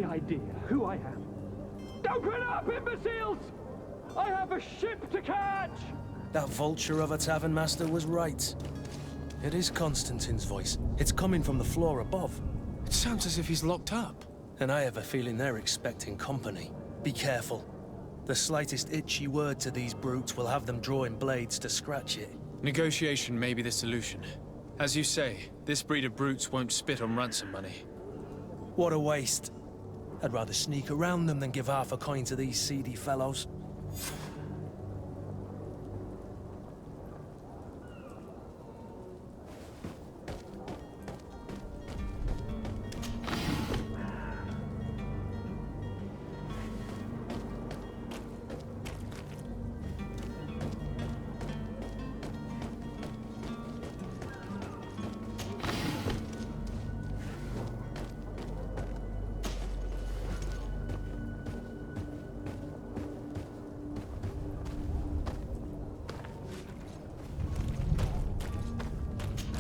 any idea who I am? Open up, imbeciles! I have a ship to catch! That vulture of a tavern master was right. It is Constantine's voice. It's coming from the floor above. It sounds as if he's locked up. And I have a feeling they're expecting company. Be careful. The slightest itchy word to these brutes will have them drawing blades to scratch it. Negotiation may be the solution. As you say, this breed of brutes won't spit on ransom money. What a waste. I'd rather sneak around them than give half a coin to these seedy fellows.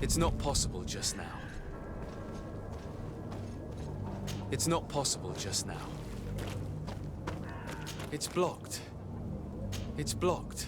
It's not possible just now. It's not possible just now. It's blocked. It's blocked.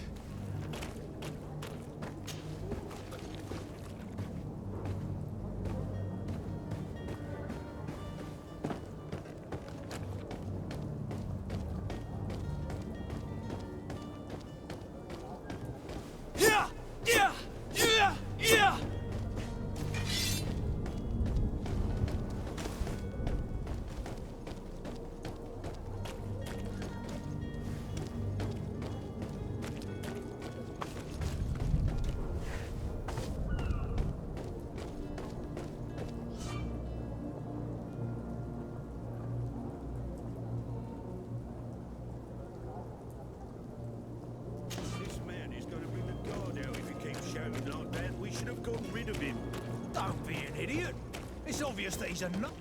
Don't be an idiot. It's obvious that he's a nut.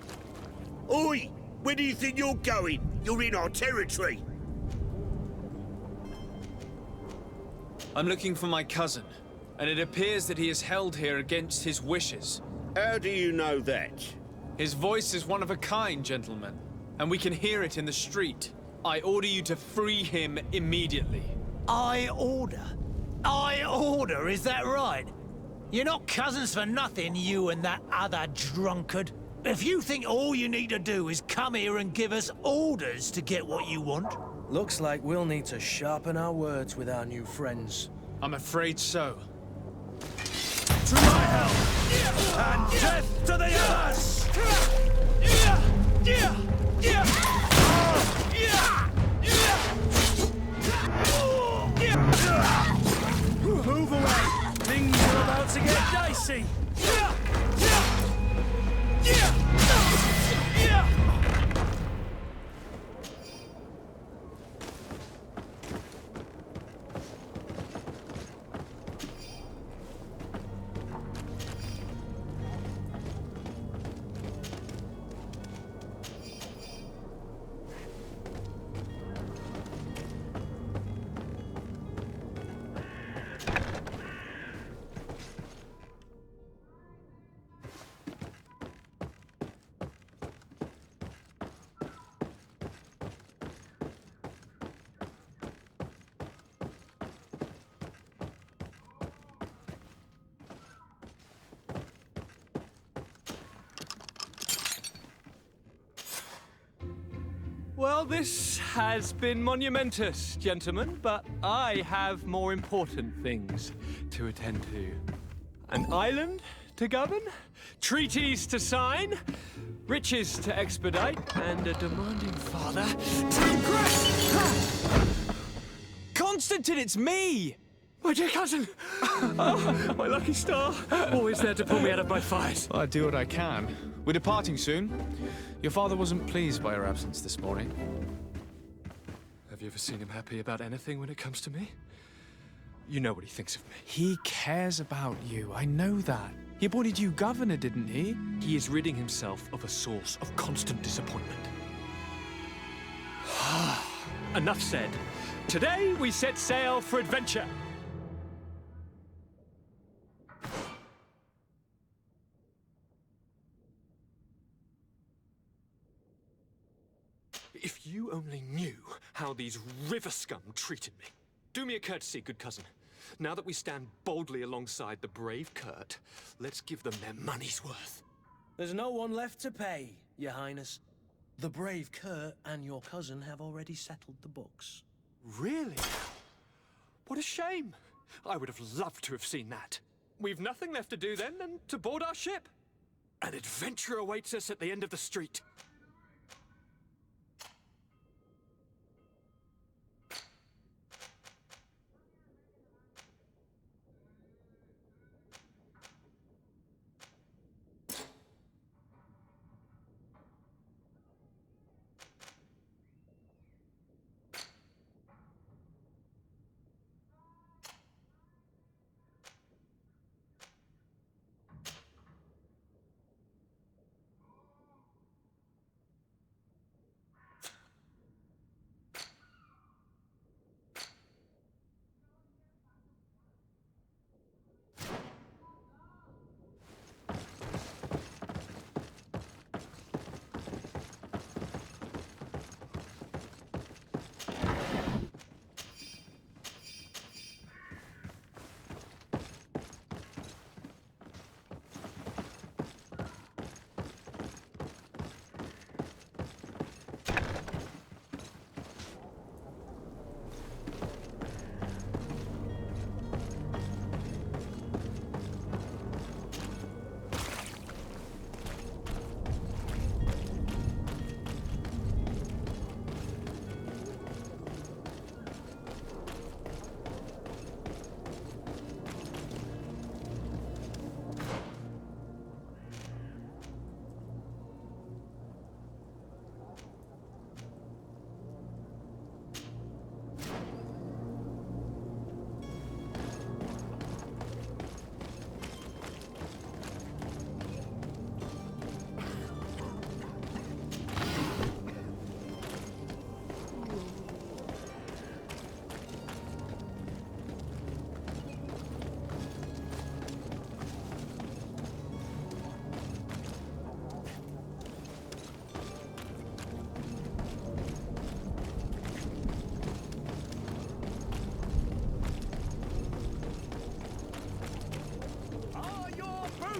Oi! Where do you think you're going? You're in our territory. I'm looking for my cousin, and it appears that he is held here against his wishes. How do you know that? His voice is one of a kind, gentlemen, and we can hear it in the street. I order you to free him immediately. I order? I order, is that right? You're not cousins for nothing, you and that other drunkard. If you think all you need to do is come here and give us orders to get what you want... Looks like we'll need to sharpen our words with our new friends. I'm afraid so. To my help! And death to the others! Move away! Things are about to get dicey! Well, this has been monumentous, gentlemen, but I have more important things to attend to. An island to govern, treaties to sign, riches to expedite, and a demanding father to impress! Constantine, it's me! My dear cousin! Oh, my lucky star! Always there to pull me out of my fires. I do what I can. We're departing soon. Your father wasn't pleased by your absence this morning. Have you ever seen him happy about anything when it comes to me? You know what he thinks of me. He cares about you, I know that. He appointed you governor, didn't he? He is ridding himself of a source of constant disappointment. Enough said. Today we set sail for adventure. you only knew how these river scum treated me. Do me a courtesy, good cousin. Now that we stand boldly alongside the brave Kurt, let's give them their money's worth. There's no one left to pay, Your Highness. The brave Kurt and your cousin have already settled the books. Really? What a shame. I would have loved to have seen that. We've nothing left to do then than to board our ship. An adventure awaits us at the end of the street.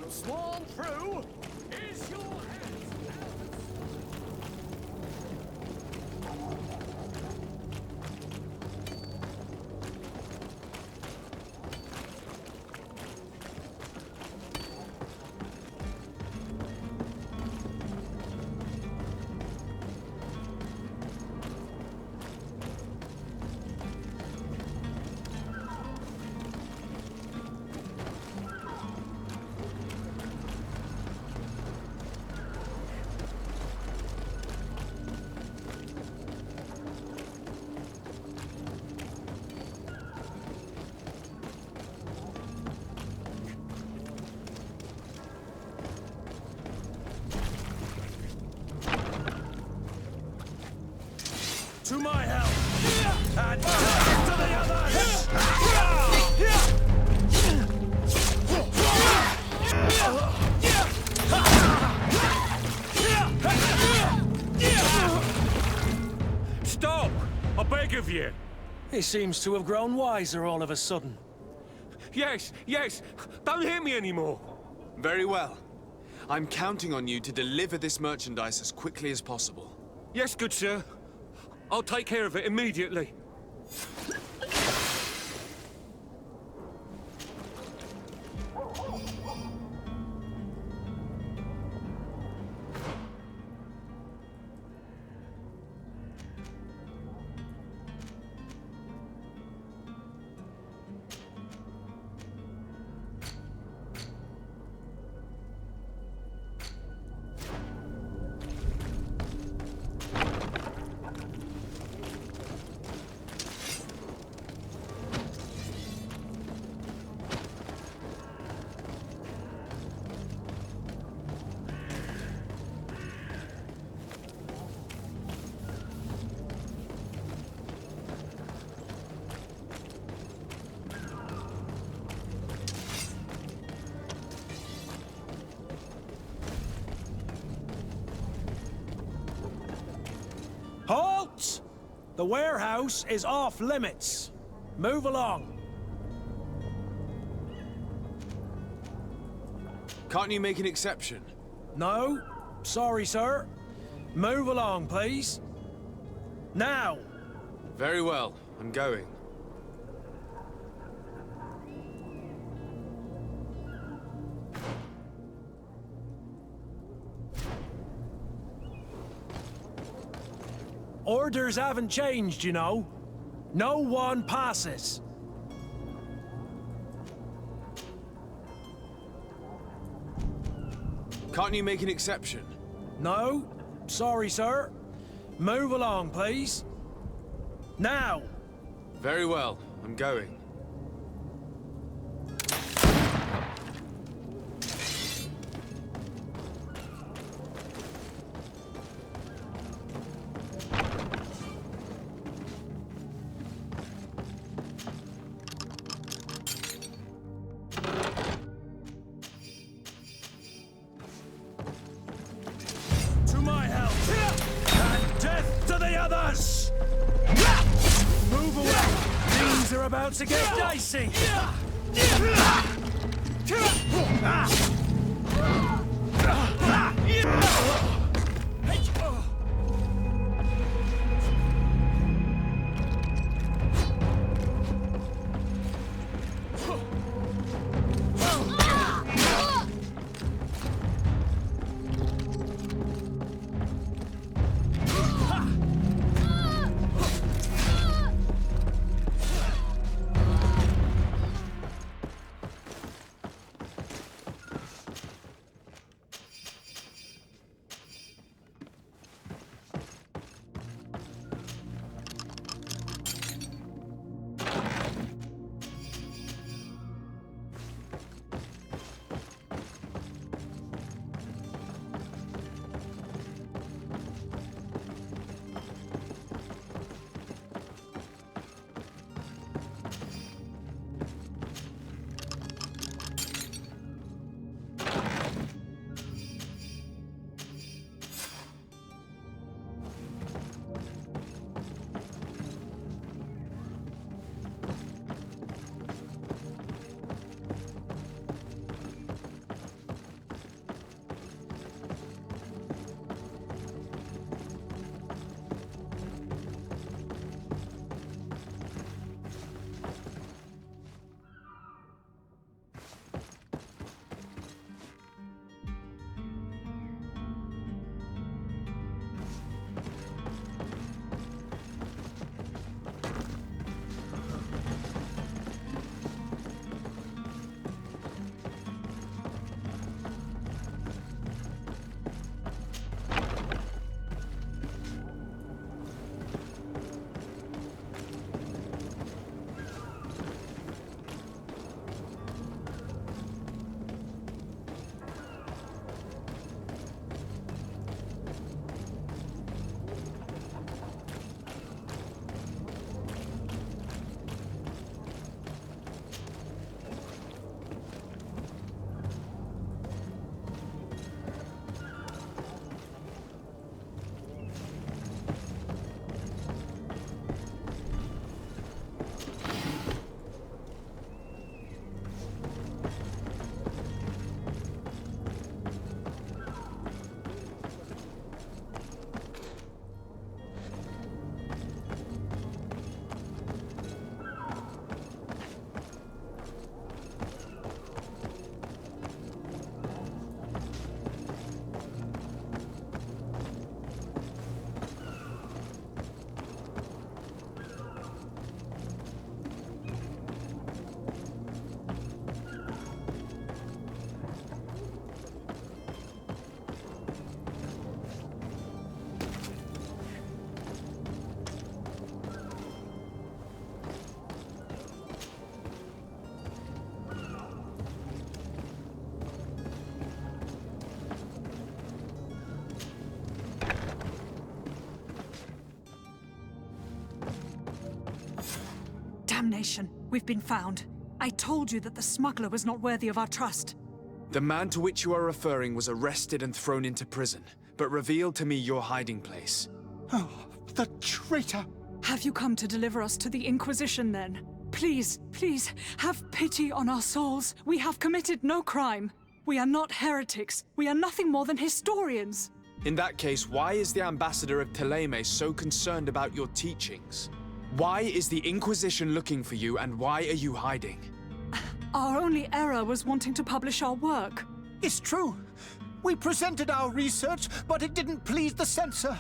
Swarm through! Is your hand? To my help! And to the others! Stop! I beg of you! He seems to have grown wiser all of a sudden. Yes, yes! Don't hit me anymore! Very well. I'm counting on you to deliver this merchandise as quickly as possible. Yes, good sir. I'll take care of it immediately. The warehouse is off limits. Move along. Can't you make an exception? No, sorry, sir. Move along, please. Now! Very well, I'm going. Orders haven't changed, you know. No one passes. Can't you make an exception? No, sorry, sir. Move along, please. Now! Very well, I'm going. To my help! And death to the others! Move away! Things are about to get dicey! Damnation! We've been found. I told you that the smuggler was not worthy of our trust. The man to which you are referring was arrested and thrown into prison, but revealed to me your hiding place. Oh, the traitor! Have you come to deliver us to the Inquisition, then? Please, please, have pity on our souls. We have committed no crime. We are not heretics. We are nothing more than historians. In that case, why is the ambassador of Thélème so concerned about your teachings? Why is the Inquisition looking for you, and why are you hiding? Our only error was wanting to publish our work. It's true. We presented our research, but it didn't please the censor.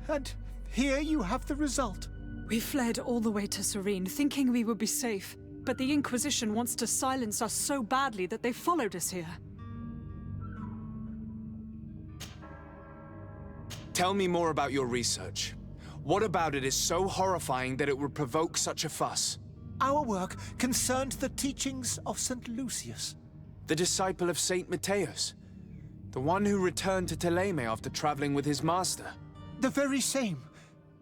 And here you have the result. We fled all the way to Serene, thinking we would be safe. But the Inquisition wants to silence us so badly that they followed us here. Tell me more about your research. What about it is so horrifying that it would provoke such a fuss? Our work concerned the teachings of St. Lucius. The disciple of Saint Matthias? The one who returned to Thélème after traveling with his master? The very same.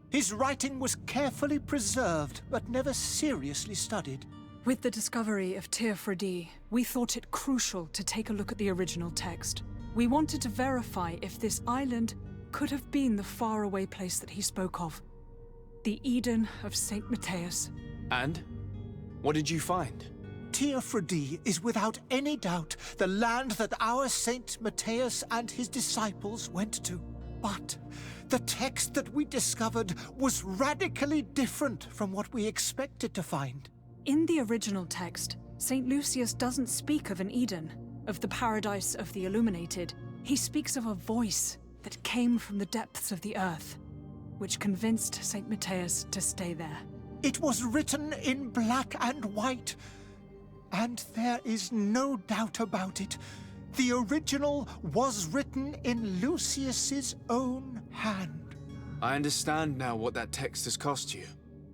His writing was carefully preserved, but never seriously studied. With the discovery of Tir-Fradi, we thought it crucial to take a look at the original text. We wanted to verify if this island could have been the faraway place that he spoke of. The Eden of Saint Matthias. And? What did you find? Tir-Fradi is without any doubt the land that our Saint Matthias and his disciples went to. But the text that we discovered was radically different from what we expected to find. In the original text, St. Lucius doesn't speak of an Eden, of the paradise of the illuminated. He speaks of a voice that came from the depths of the earth, which convinced St. Matthias to stay there. It was written in black and white, and there is no doubt about it. The original was written in Lucius's own hand. I understand now what that text has cost you.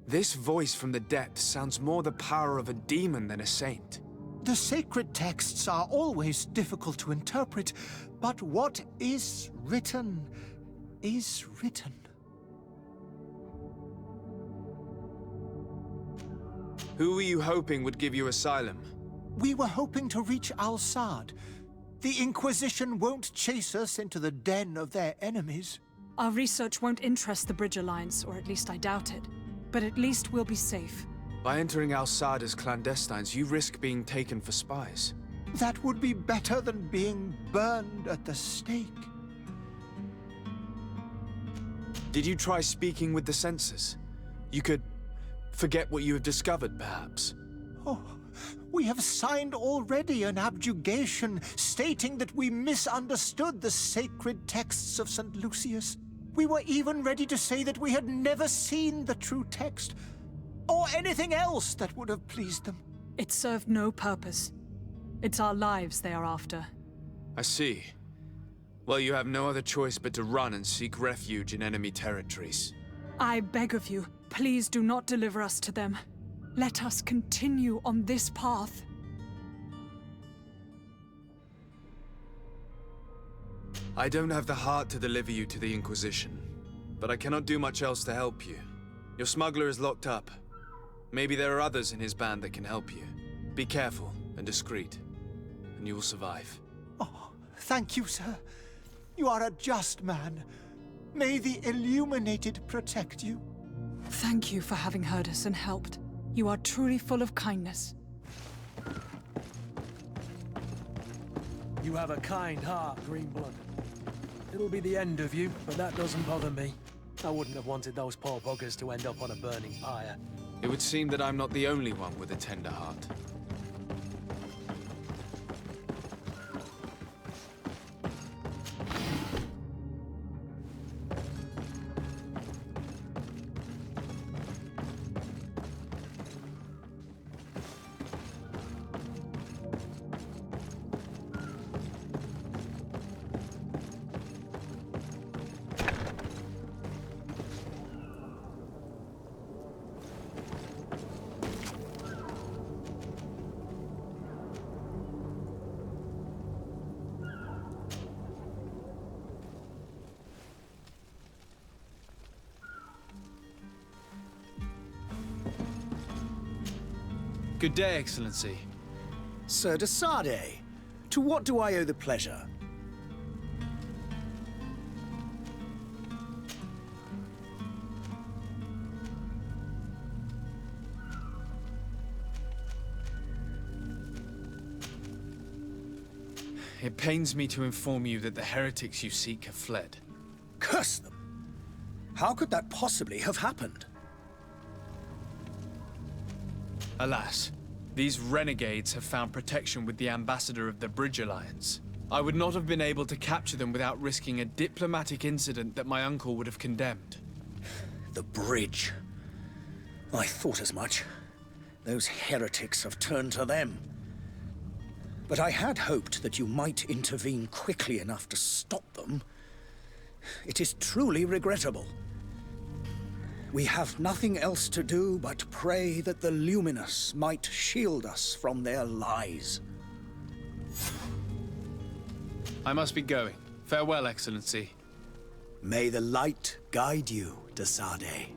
This voice from the depths sounds more the power of a demon than a saint. The sacred texts are always difficult to interpret, but what is written is written. Who were you hoping would give you asylum? We were hoping to reach Al-Sad. The Inquisition won't chase us into the den of their enemies. Our research won't interest the Bridge Alliance, or at least I doubt it. But at least we'll be safe. By entering Al-Sad as clandestines, you risk being taken for spies. That would be better than being burned at the stake. Did you try speaking with the censors? You could forget what you have discovered, perhaps. Oh, we have signed already an abjugation stating that we misunderstood the sacred texts of St. Lucius. We were even ready to say that we had never seen the true text, or anything else that would have pleased them. It served no purpose. It's our lives they are after. I see. Well, you have no other choice but to run and seek refuge in enemy territories. I beg of you, please do not deliver us to them. Let us continue on this path. I don't have the heart to deliver you to the Inquisition, but I cannot do much else to help you. Your smuggler is locked up. Maybe there are others in his band that can help you. Be careful and discreet, and you will survive. Oh, thank you, sir. You are a just man. May the Illuminated protect you. Thank you for having heard us and helped. You are truly full of kindness. You have a kind heart, Greenblood. It'll be the end of you, but that doesn't bother me. I wouldn't have wanted those poor buggers to end up on a burning pyre. It would seem that I'm not the only one with a tender heart. Good day, Excellency. Sir de Sade, to what do I owe the pleasure? it pains me to inform you that the heretics you seek have fled. Curse them! How could that possibly have happened? Alas, these renegades have found protection with the ambassador of the Bridge Alliance. I would not have been able to capture them without risking a diplomatic incident that my uncle would have condemned. The bridge. I thought as much. Those heretics have turned to them. But I had hoped that you might intervene quickly enough to stop them. It is truly regrettable. We have nothing else to do but pray that the Luminous might shield us from their lies. I must be going. Farewell, Excellency. May the light guide you, de Sade.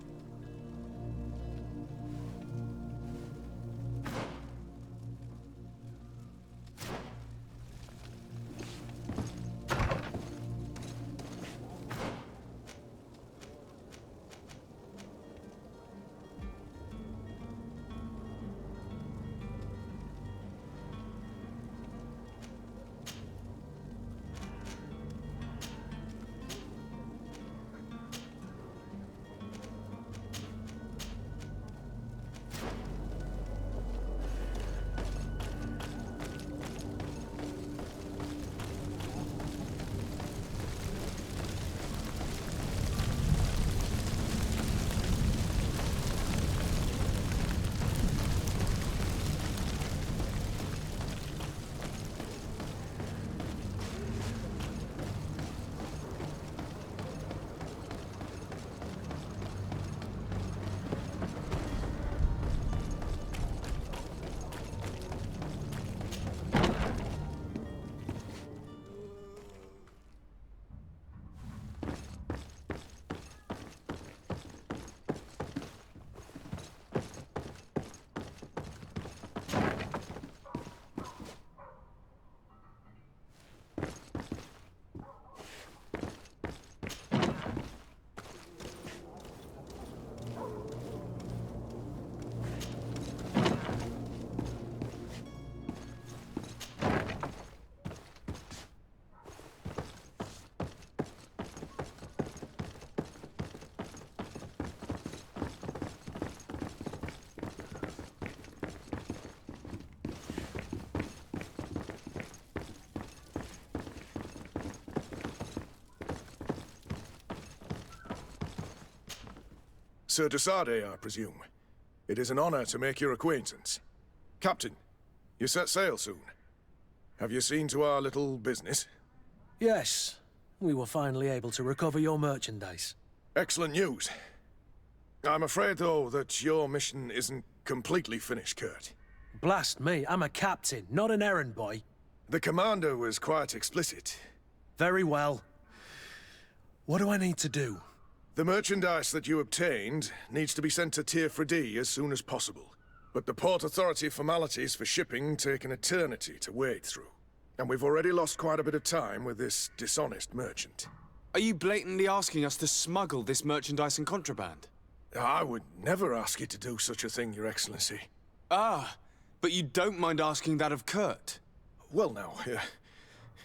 Sir de Sade, I presume. It is an honor to make your acquaintance. Captain, you set sail soon. Have you seen to our little business? Yes. We were finally able to recover your merchandise. Excellent news. I'm afraid, though, that your mission isn't completely finished, Kurt. Blast me, I'm a captain, not an errand boy. The commander was quite explicit. Very well. What do I need to do? The merchandise that you obtained needs to be sent to Tir-Fradi as soon as possible. But the Port Authority formalities for shipping take an eternity to wade through. And we've already lost quite a bit of time with this dishonest merchant. Are you blatantly asking us to smuggle this merchandise and contraband? I would never ask you to do such a thing, Your Excellency. Ah, but you don't mind asking that of Kurt? Well now,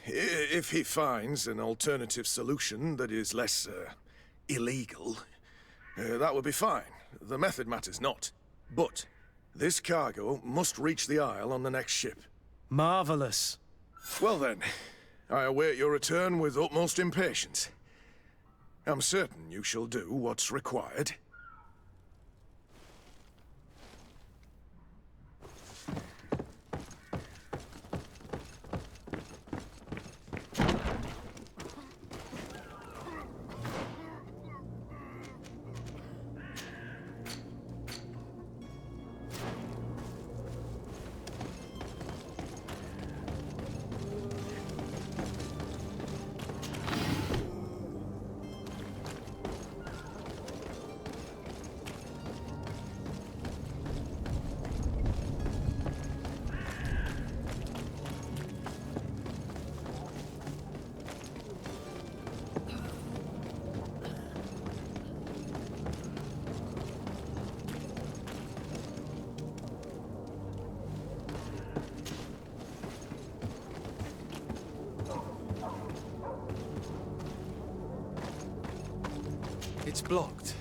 if he finds an alternative solution that is less, illegal, that would be fine. The method matters not. But this cargo must reach the Isle on the next ship. Marvelous. Well then, I await your return with utmost impatience. I'm certain you shall do what's required. It's blocked.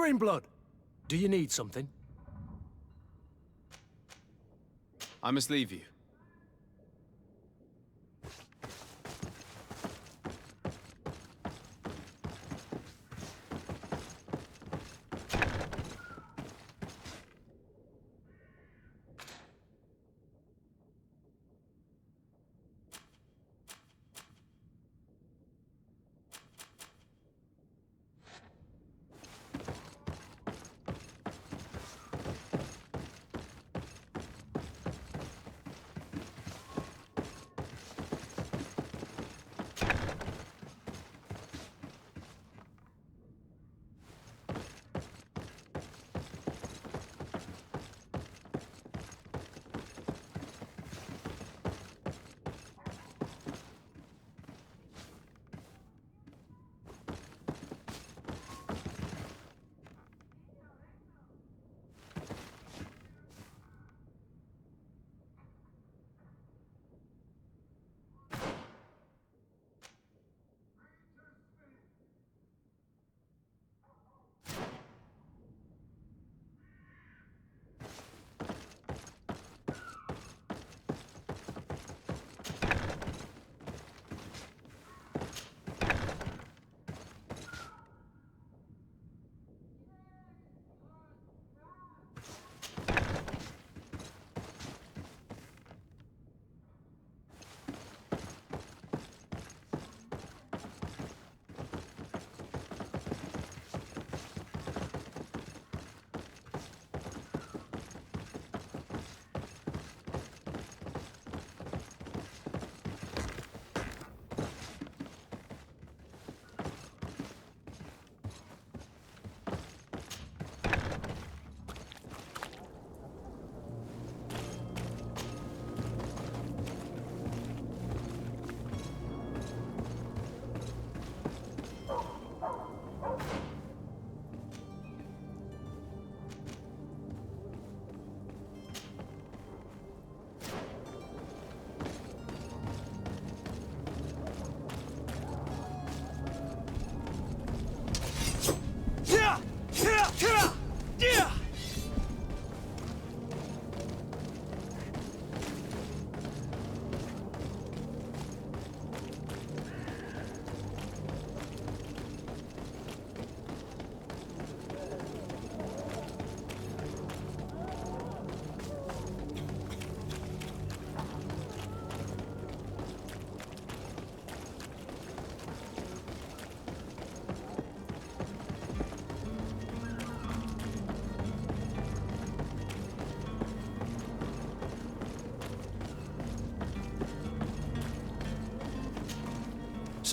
Greenblood, do you need something? I must leave you.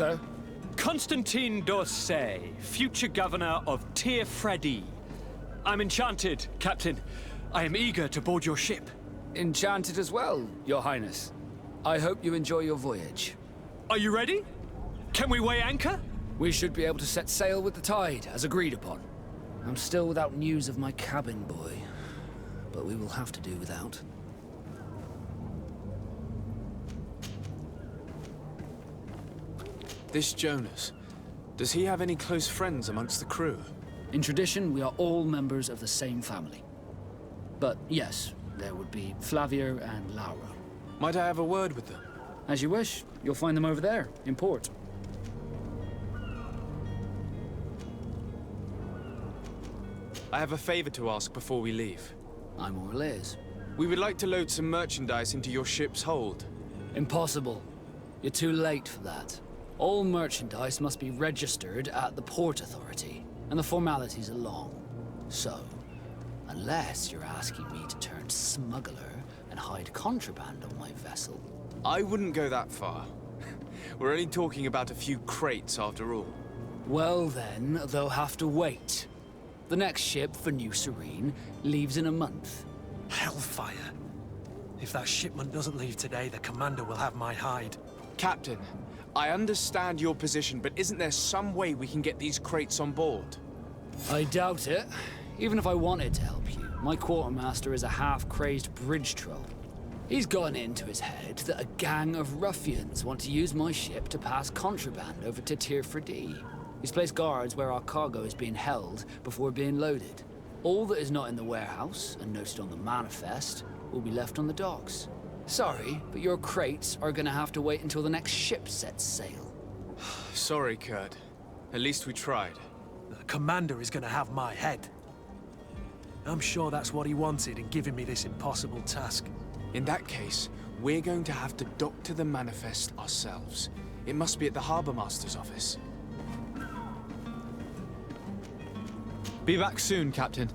sir? Constantine Orsey, future governor of Tir-Fradi. I'm enchanted, Captain. I am eager to board your ship. Enchanted as well, Your Highness. I hope you enjoy your voyage. Are you ready? Can we weigh anchor? We should be able to set sail with the tide, as agreed upon. I'm still without news of my cabin boy, but we will have to do without. This Jonas, does he have any close friends amongst the crew? In tradition, we are all members of the same family. But yes, there would be Flavia and Laura. Might I have a word with them? As you wish. You'll find them over there, in port. I have a favor to ask before we leave. I'm all ears. We would like to load some merchandise into your ship's hold. Impossible. You're too late for that. All merchandise must be registered at the Port Authority, and the formalities are long. So, unless you're asking me to turn smuggler and hide contraband on my vessel. I wouldn't go that far. We're only talking about a few crates after all. Well then, they'll have to wait. The next ship for New Serene leaves in a month. Hellfire. If that shipment doesn't leave today, the commander will have my hide. Captain, I understand your position, but isn't there some way we can get these crates on board? I doubt it. Even if I wanted to help you, my quartermaster is a half-crazed bridge troll. He's gotten it into his head that a gang of ruffians want to use my ship to pass contraband over to Tir-Fradi. He's placed guards where our cargo is being held before being loaded. All that is not in the warehouse, and noted on the manifest, will be left on the docks. Sorry, but your crates are gonna have to wait until the next ship sets sail. Sorry, Kurt. At least we tried. The commander is gonna have my head. I'm sure that's what he wanted in giving me this impossible task. In that case, we're going to have to dock to the manifest ourselves. It must be at the Harbour Master's office. Be back soon, Captain.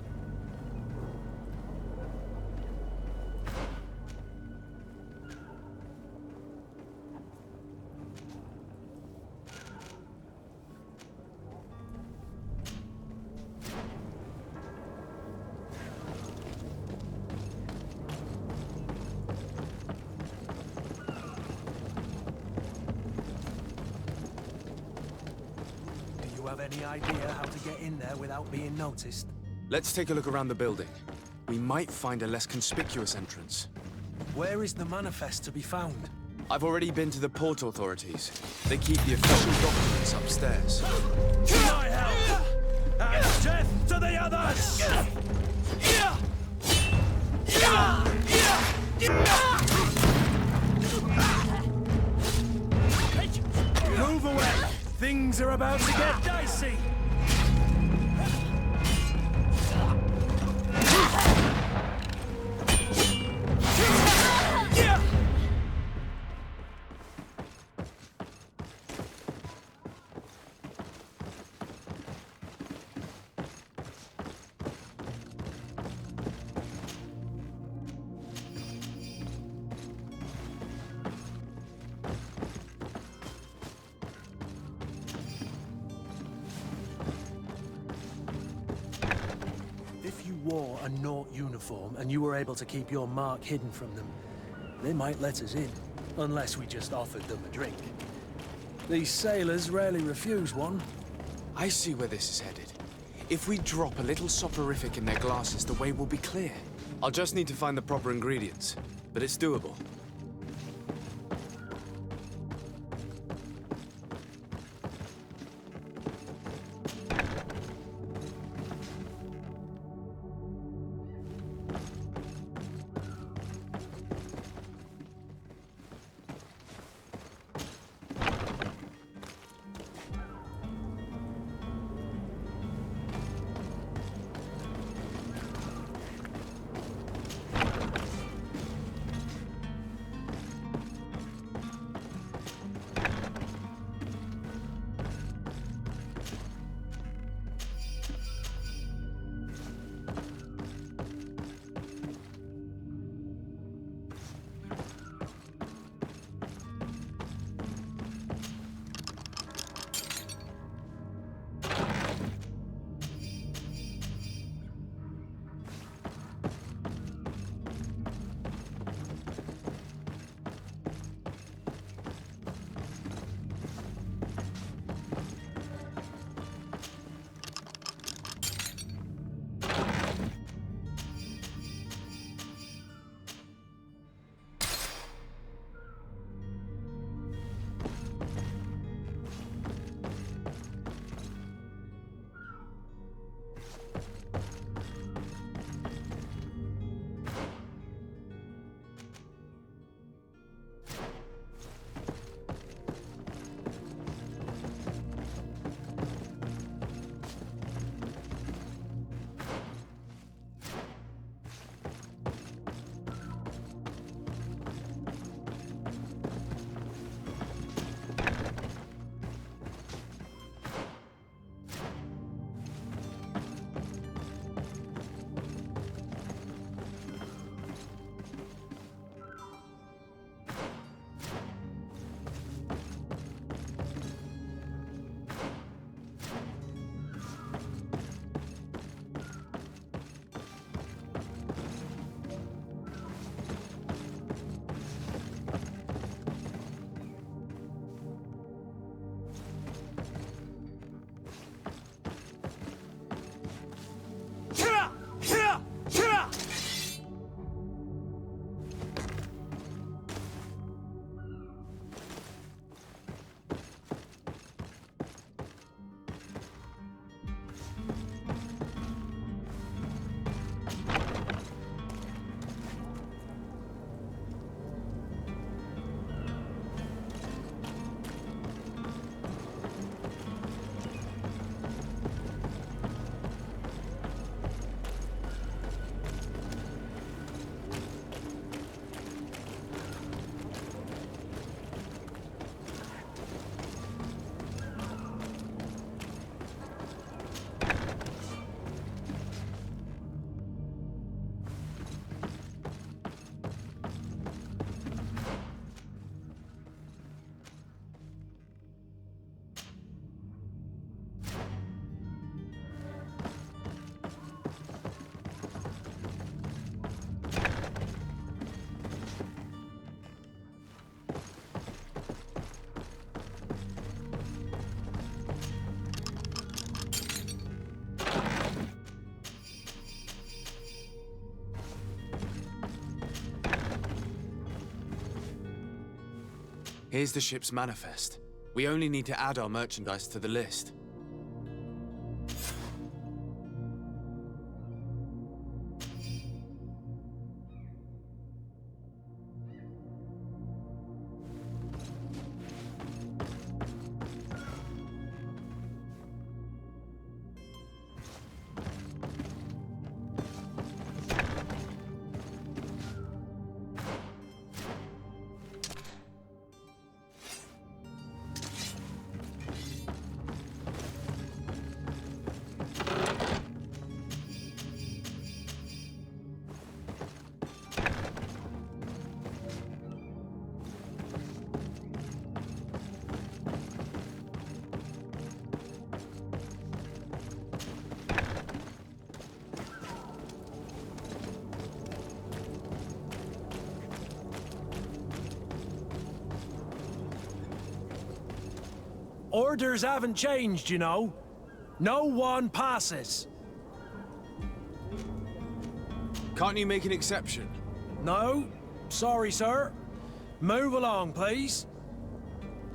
Any idea how to get in there without being noticed? Let's take a look around the building. We might find a less conspicuous entrance. Where is the manifest to be found? I've already been to the port authorities. They keep the official documents upstairs. To my help! And death to the others! Move away! Things are about to get dicey! Wore a Naut uniform and you were able to keep your mark hidden from them, they might let us in, unless we just offered them a drink. These sailors rarely refuse one. I see where this is headed. If we drop a little soporific in their glasses, the way will be clear. I'll just need to find the proper ingredients, but it's doable. Here's the ship's manifest. We only need to add our merchandise to the list. Orders haven't changed, you know. No one passes. Can't you make an exception? No, sorry, sir. Move along, please.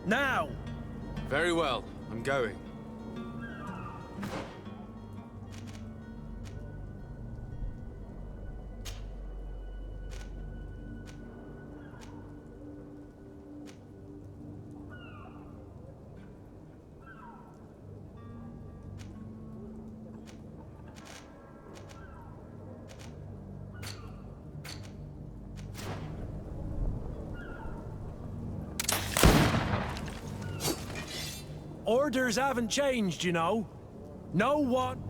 Now! Very well, I'm going. Orders haven't changed, you know. No one...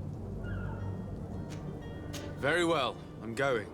Very well, I'm going.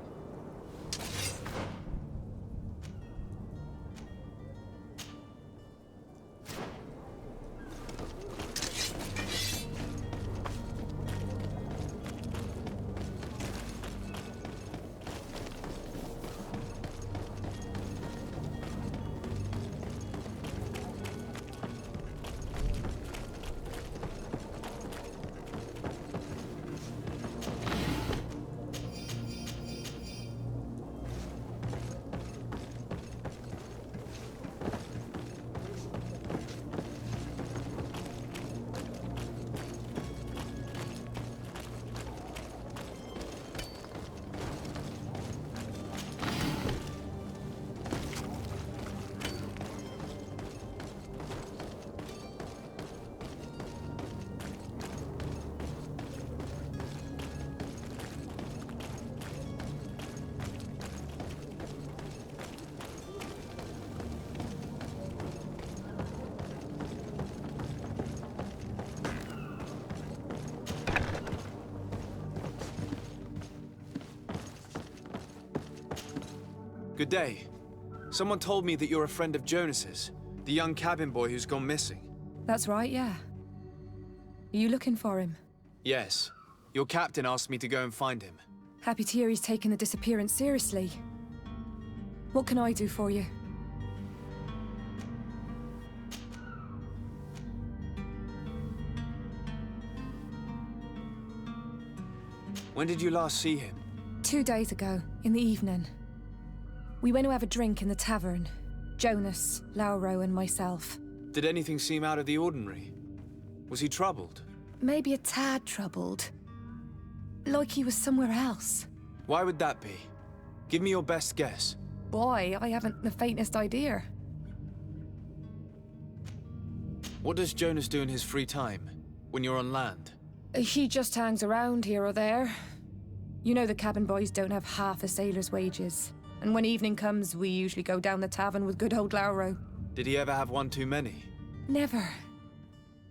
Good day. Someone told me that you're a friend of Jonas's, the young cabin boy who's gone missing. That's right, yeah. Are you looking for him? Yes. Your captain asked me to go and find him. Happy to hear he's taken the disappearance seriously. What can I do for you? When did you last see him? 2 days ago, in the evening. We went to have a drink in the tavern. Jonas, Lauro, and myself. Did anything seem out of the ordinary? Was he troubled? Maybe a tad troubled. Like he was somewhere else. Why would that be? Give me your best guess. Boy, I haven't the faintest idea. What does Jonas do in his free time, when you're on land? He just hangs around here or there. You know the cabin boys don't have half a sailor's wages. And when evening comes, we usually go down the tavern with good old Lauro. Did he ever have one too many? Never.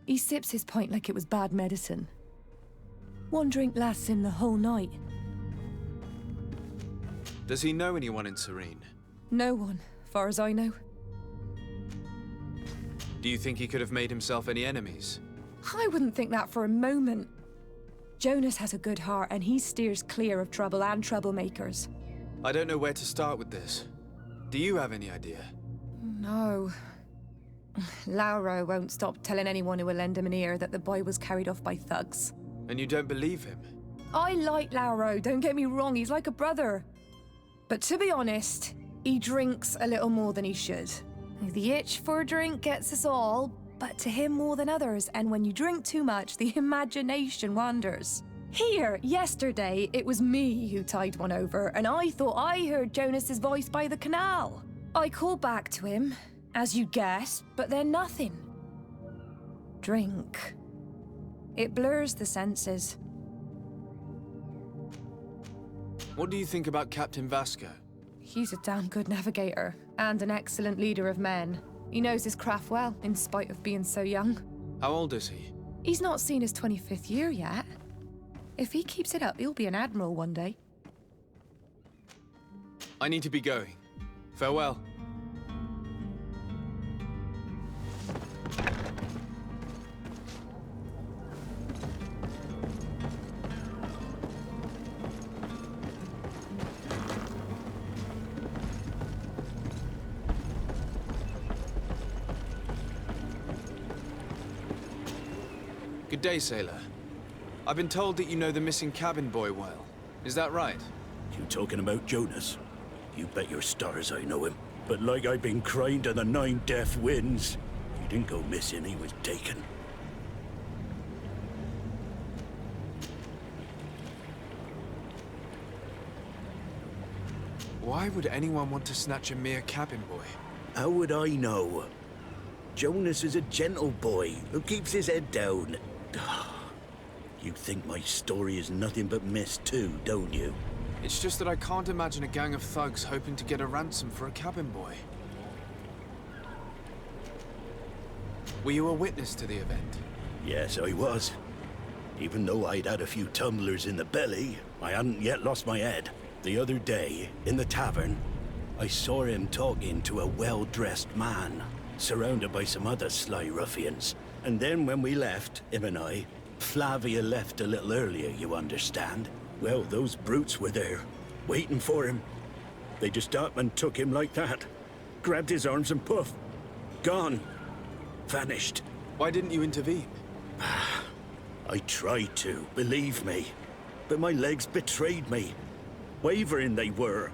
He sips his pint like it was bad medicine. One drink lasts him the whole night. Does he know anyone in Serene? No one, far as I know. Do you think he could have made himself any enemies? I wouldn't think that for a moment. Jonas has a good heart and he steers clear of trouble and troublemakers. I don't know where to start with this. Do you have any idea? No. Lauro won't stop telling anyone who will lend him an ear that the boy was carried off by thugs. And you don't believe him? I like Lauro, don't get me wrong, he's like a brother. But to be honest, he drinks a little more than he should. The itch for a drink gets us all, but to him more than others, and when you drink too much, the imagination wanders. Here, yesterday, it was me who tied one over, and I thought I heard Jonas's voice by the canal. I called back to him, as you guessed, but then nothing. Drink. It blurs the senses. What do you think about Captain Vasco? He's a damn good navigator, and an excellent leader of men. He knows his craft well, in spite of being so young. How old is he? He's not seen his 25th year yet. If he keeps it up, he'll be an admiral one day. I need to be going. Farewell. Good day, sailor. I've been told that you know the missing cabin boy well. Is that right? You talking about Jonas? You bet your stars I know him. But like I've been crying to the 9 deaf winds, he didn't go missing, he was taken. Why would anyone want to snatch a mere cabin boy? How would I know? Jonas is a gentle boy who keeps his head down. You think my story is nothing but mist too, don't you? It's just that I can't imagine a gang of thugs hoping to get a ransom for a cabin boy. Were you a witness to the event? Yes, I was. Even though I'd had a few tumblers in the belly, I hadn't yet lost my head. The other day, in the tavern, I saw him talking to a well-dressed man, surrounded by some other sly ruffians. And then when we left, him and I, Flavia left a little earlier, you understand? Well, those brutes were there, waiting for him. They just up and took him like that. Grabbed his arms and poof. Gone. Vanished. Why didn't you intervene? I tried to, believe me. But my legs betrayed me. Wavering they were.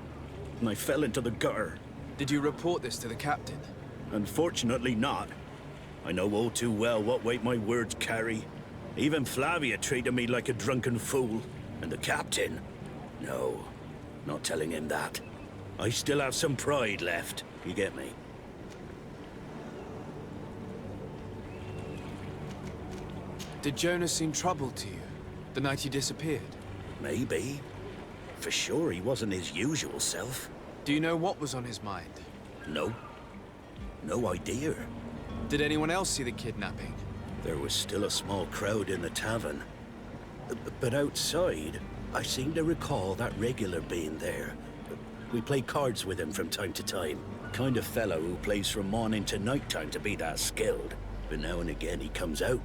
And I fell into the gutter. Did you report this to the captain? Unfortunately not. I know all too well what weight my words carry. Even Flavia treated me like a drunken fool. And the captain? No, not telling him that. I still have some pride left, you get me? Did Jonas seem troubled to you, the night he disappeared? Maybe. For sure he wasn't his usual self. Do you know what was on his mind? No. No idea. Did anyone else see the kidnapping? There was still a small crowd in the tavern. But outside, I seem to recall that regular being there. We play cards with him from time to time. Kind of fellow who plays from morning to night time to be that skilled. But now and again he comes out.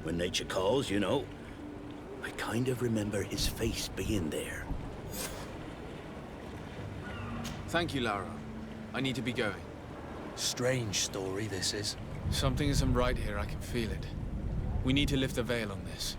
When nature calls, you know. I kind of remember his face being there. Thank you, Lara. I need to be going. Strange story, this is. Something isn't right here, I can feel it. We need to lift the veil on this.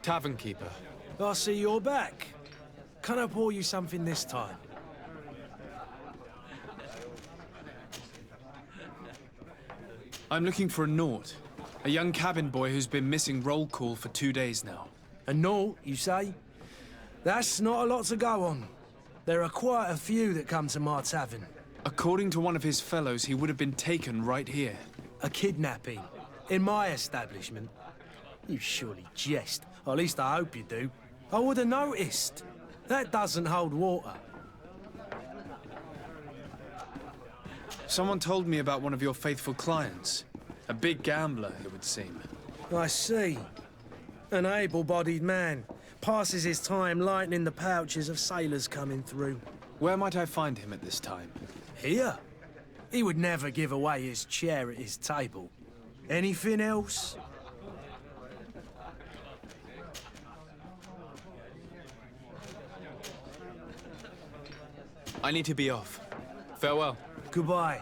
Tavern keeper. I see you're back. Can I pour you something this time? I'm looking for a Naut. A young cabin boy who's been missing roll call for 2 days now. A Naut, you say? That's not a lot to go on. There are quite a few that come to my tavern. According to one of his fellows, he would have been taken right here. A kidnapping? In my establishment? You surely jest. Or at least I hope you do. I would have noticed. That doesn't hold water. Someone told me about one of your faithful clients. A big gambler, it would seem. I see. An able-bodied man. Passes his time lightening the pouches of sailors coming through. Where might I find him at this time? Here? He would never give away his chair at his table. Anything else? I need to be off. Farewell. Goodbye.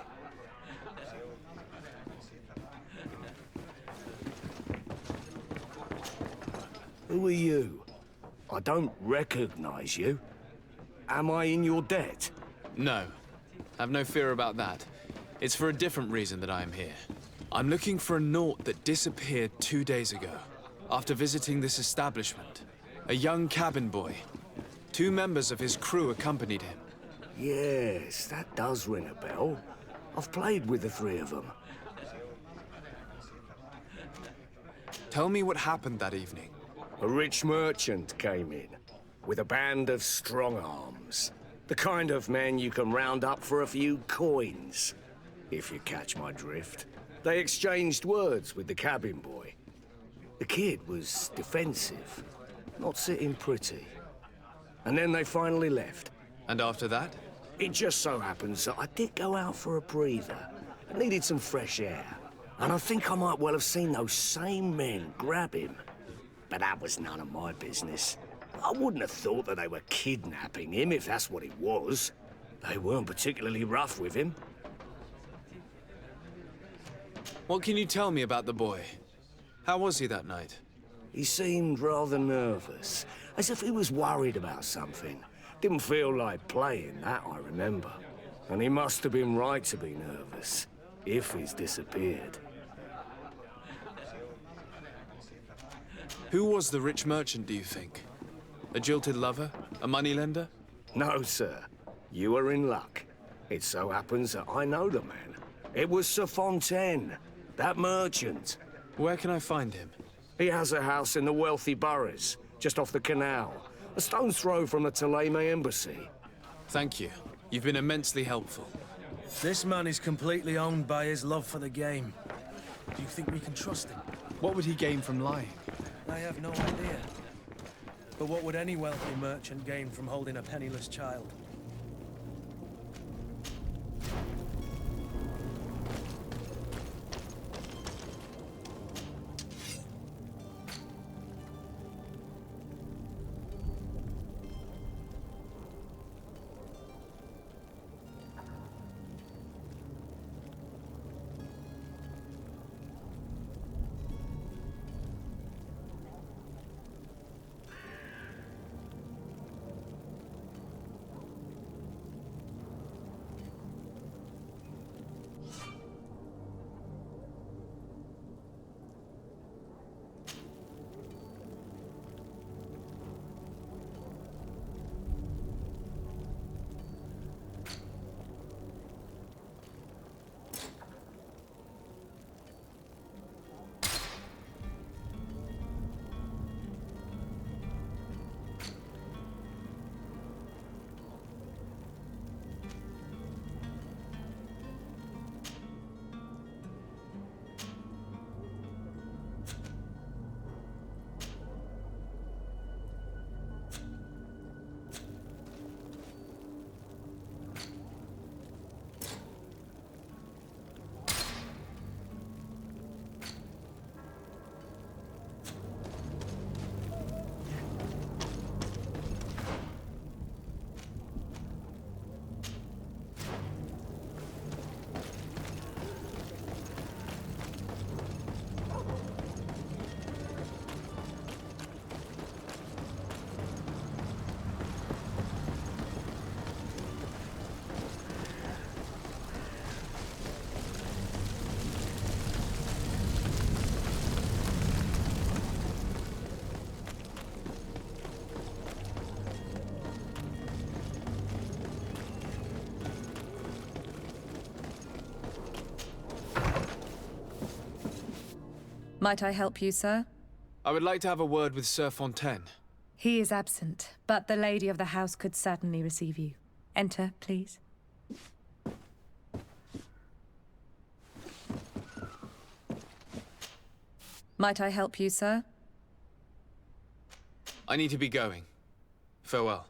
Who are you? I don't recognize you. Am I in your debt? No. Have no fear about that. It's for a different reason that I am here. I'm looking for a Naut that disappeared 2 days ago, after visiting this establishment. A young cabin boy. 2 members of his crew accompanied him. Yes, that does ring a bell. I've played with the 3 of them. Tell me what happened that evening. A rich merchant came in, with a band of strong arms. The kind of men you can round up for a few coins, if you catch my drift. They exchanged words with the cabin boy. The kid was defensive, not sitting pretty. And then they finally left. And after that? It just so happens that I did go out for a breather. I needed some fresh air. And I think I might well have seen those same men grab him. But that was none of my business. I wouldn't have thought that they were kidnapping him, if that's what it was. They weren't particularly rough with him. What can you tell me about the boy? How was he that night? He seemed rather nervous, as if he was worried about something. Didn't feel like playing, that I remember. And he must have been right to be nervous, if he's disappeared. Who was the rich merchant, do you think? A jilted lover? A moneylender? No, sir. You are in luck. It so happens that I know the man. It was Sir Fontaine, that merchant. Where can I find him? He has a house in the wealthy boroughs, just off the canal. A stone's throw from the Theleme embassy. Thank you. You've been immensely helpful. This man is completely owned by his love for the game. Do you think we can trust him? What would he gain from lying? I have no idea. But what would any wealthy merchant gain from holding a penniless child? Might I help you, sir? I would like to have a word with Sir Fontaine. He is absent, but the lady of the house could certainly receive you. Enter, please. Might I help you, sir? I need to be going. Farewell.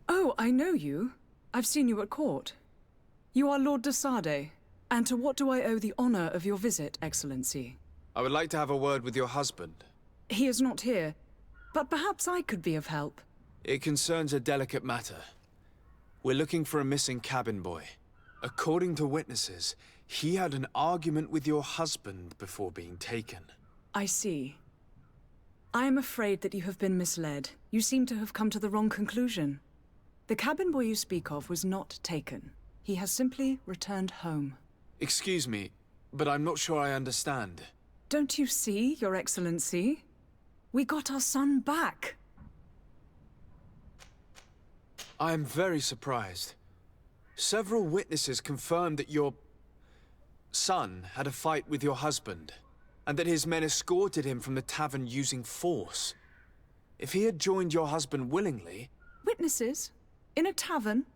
Oh, I know you. I've seen you at court. You are Lord de Sade. And to what do I owe the honor of your visit, Excellency? I would like to have a word with your husband. He is not here, but perhaps I could be of help. It concerns a delicate matter. We're looking for a missing cabin boy. According to witnesses, he had an argument with your husband before being taken. I see. I am afraid that you have been misled. You seem to have come to the wrong conclusion. The cabin boy you speak of was not taken. He has simply returned home. Excuse me, but I'm not sure I understand. Don't you see, Your Excellency? We got our son back. I am very surprised. Several witnesses confirmed that your son had a fight with your husband, and that his men escorted him from the tavern using force. If he had joined your husband willingly... Witnesses? In a tavern?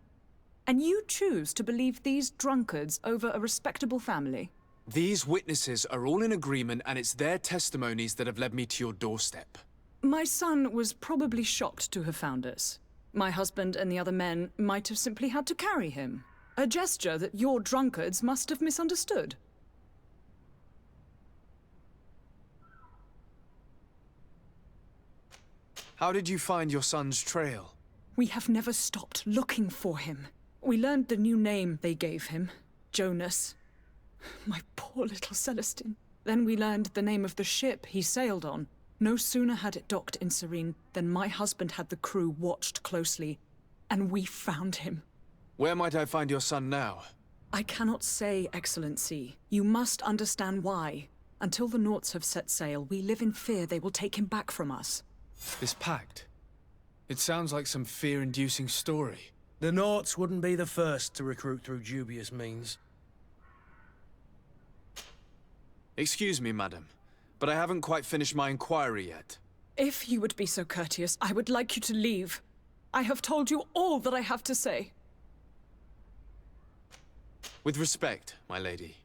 And you choose to believe these drunkards over a respectable family? These witnesses are all in agreement, and it's their testimonies that have led me to your doorstep. My son was probably shocked to have found us. My husband and the other men might have simply had to carry him. A gesture that your drunkards must have misunderstood. How did you find your son's trail? We have never stopped looking for him. We learned the new name they gave him, Jonas. My poor little Celestine. Then we learned the name of the ship he sailed on. No sooner had it docked in Serene than my husband had the crew watched closely, and we found him. Where might I find your son now? I cannot say, Excellency. You must understand why. Until the Nauts have set sail, we live in fear they will take him back from us. This pact? It sounds like some fear-inducing story. The Nauts wouldn't be the first to recruit through dubious means. Excuse me, madam, but I haven't quite finished my inquiry yet. If you would be so courteous, I would like you to leave. I have told you all that I have to say. With respect, my lady.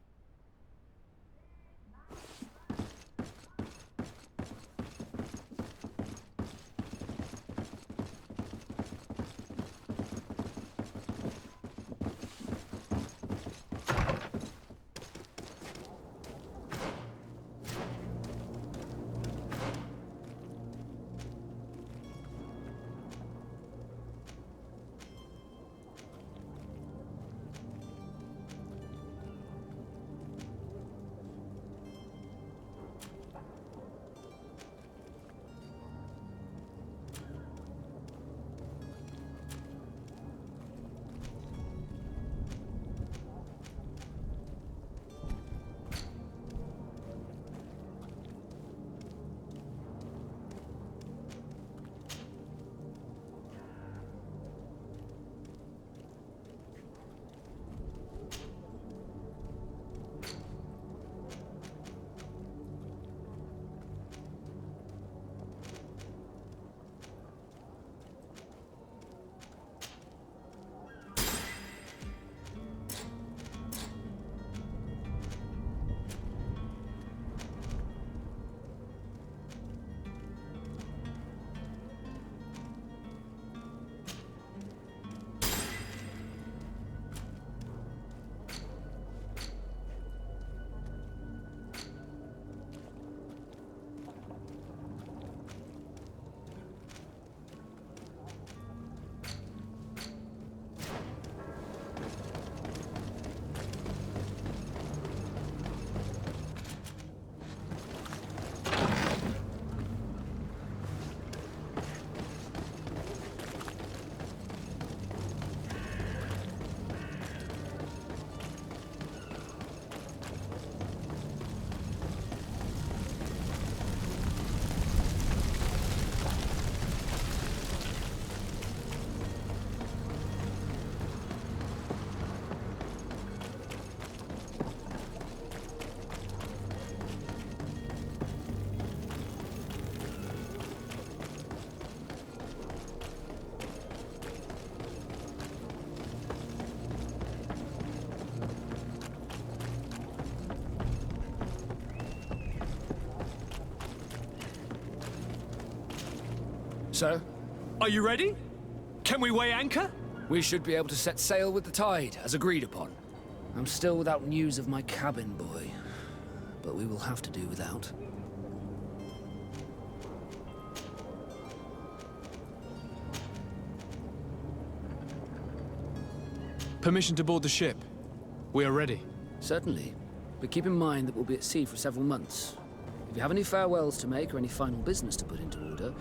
Sir? Are you ready? Can we weigh anchor? We should be able to set sail with the tide, as agreed upon. I'm still without news of my cabin boy, but we will have to do without. Permission to board the ship. We are ready. Certainly, but keep in mind that we'll be at sea for several months. If you have any farewells to make or any final business to put into order,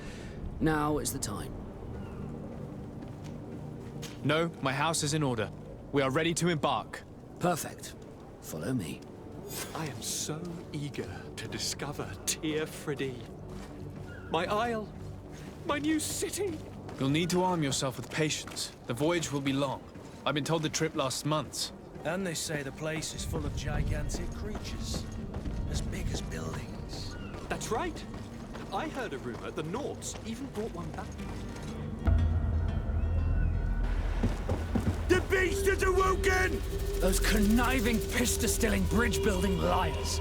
now is the time. No, my house is in order. We are ready to embark. Perfect. Follow me. I am so eager to discover Tir-Fraди. My isle, my new city. You'll need to arm yourself with patience. The voyage will be long. I've been told the trip lasts months. And they say the place is full of gigantic creatures, as big as buildings. That's right. I heard a rumor the Nords even brought one back. The beast is awoken! Those conniving, piss-distilling, bridge-building liars.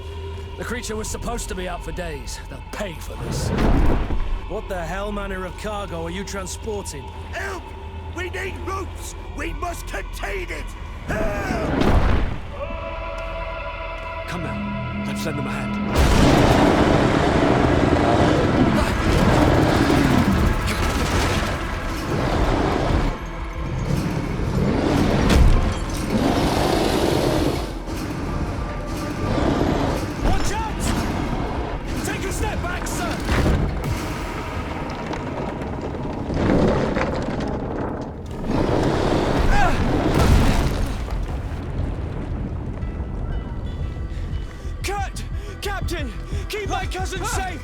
The creature was supposed to be out for days. They'll pay for this. What the hell manner of cargo are you transporting? Help! We need ropes! We must contain it! Help! Come now, let's lend them a hand. Watch out! Take a step back, sir! Captain! Keep my cousin safe!